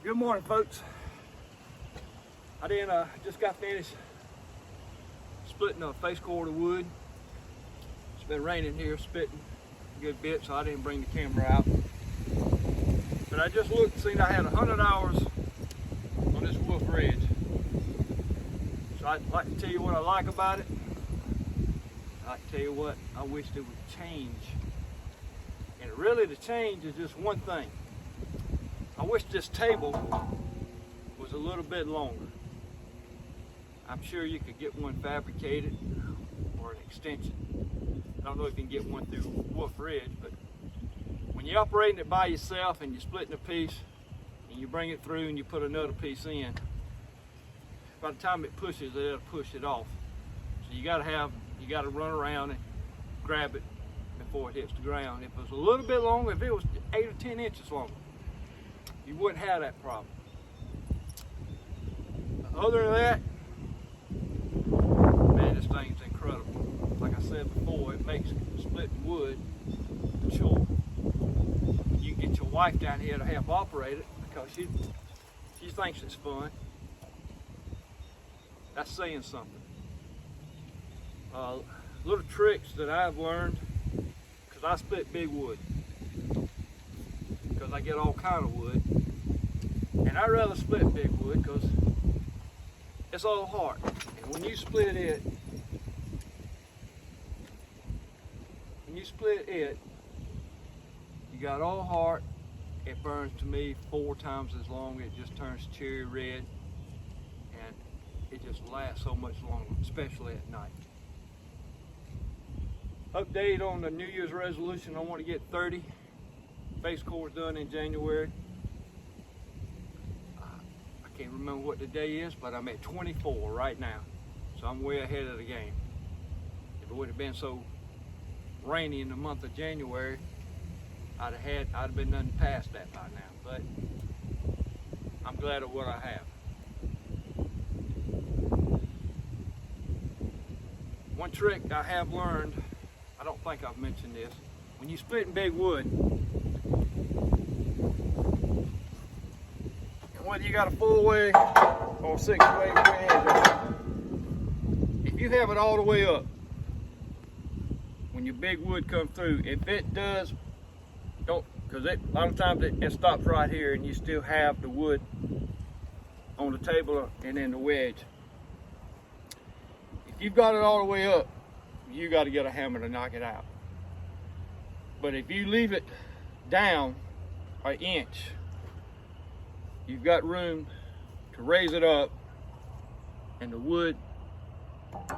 Good morning, folks. I just got finished splitting a face cord of wood. It's been raining here, spitting a good bit, so I didn't bring the camera out. But I just looked and seen I had 100 hours on this Wolfe Ridge. So I'd like to tell you what I like about it. I'd like to tell you what I wish it would change. And really the change is just one thing. I wish this table was a little bit longer. I'm sure you could get one fabricated or an extension. I don't know if you can get one through Wolfe Ridge, but when you're operating it by yourself and you're splitting a piece and you bring it through and you put another piece in, by the time it pushes, it'll push it off. So you gotta run around and grab it before it hits the ground. If it was a little bit longer, if it was 8 or 10 inches longer, you wouldn't have that problem. Other than that, man, this thing's incredible. Like I said before, it makes splitting wood a chore. You can get your wife down here to help operate it because she thinks it's fun. That's saying something. Little tricks that I've learned, because I split big wood, because I get all kind of wood. And I'd rather split big wood because it's all hard. And when you split it, you got all heart. It burns to me 4 times as long. It just turns cherry red, and it just lasts so much longer, especially at night. Update on the New Year's resolution. I want to get 30 face cords done in January. I can't remember what the day is, but I'm at 24 right now. So I'm way ahead of the game. If it would have been so rainy in the month of January, I'd have been nothing past that by now. But I'm glad of what I have. One trick I have learned, I don't think I've mentioned this, when you're splitting big wood, whether you got a 4-way or 6-way wedge, if you have it all the way up, when your big wood comes through, if it does, don't, because a lot of times it stops right here and you still have the wood on the table and then the wedge. If you've got it all the way up, you got to get a hammer to knock it out. But if you leave it down an inch, you've got room to raise it up, and the wood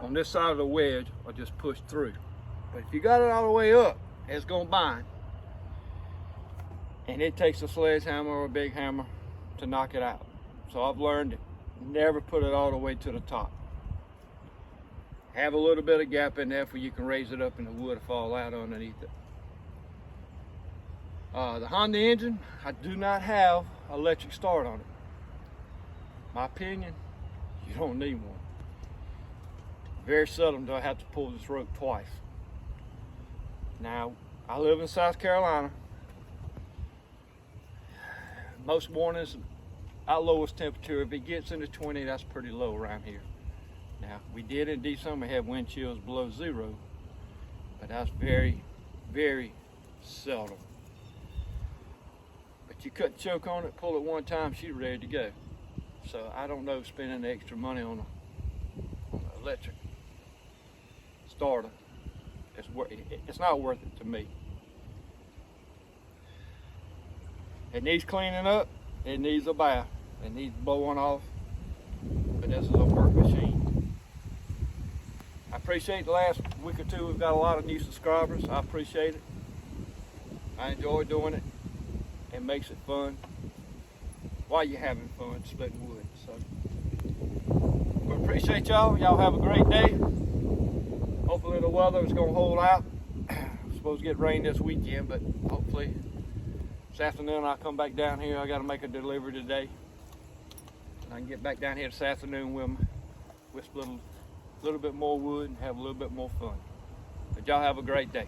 on this side of the wedge will just push through. But if you got it all the way up, it's gonna bind. And it takes a sledgehammer or a big hammer to knock it out. So I've learned to never put it all the way to the top. Have a little bit of gap in there where you can raise it up and the wood will fall out underneath it. The Honda engine, I do not have electric start on it. My opinion, you don't need one. Very seldom do I have to pull this rope twice. Now, I live in South Carolina. Most mornings, our lowest temperature, if it gets into 20, that's pretty low around here. Now, we did in December have wind chills below 0, but that's very, very seldom. But you cut the choke on it, pull it one time, she's ready to go. So I don't know spending the extra money on an electric starter. It's not worth it to me. It needs cleaning up, it needs a bath, it needs blowing off, but this is a work machine. I appreciate the last week or two we've got a lot of new subscribers. I appreciate it. I enjoy doing it. It makes it fun while you're having fun splitting wood. So we appreciate y'all. Y'all have a great day. Hopefully the weather is gonna hold out. It's supposed to get rain this weekend, but hopefully this afternoon I'll come back down here. I gotta make a delivery today. I can get back down here this afternoon with a little bit more wood and have a little bit more fun. But y'all have a great day.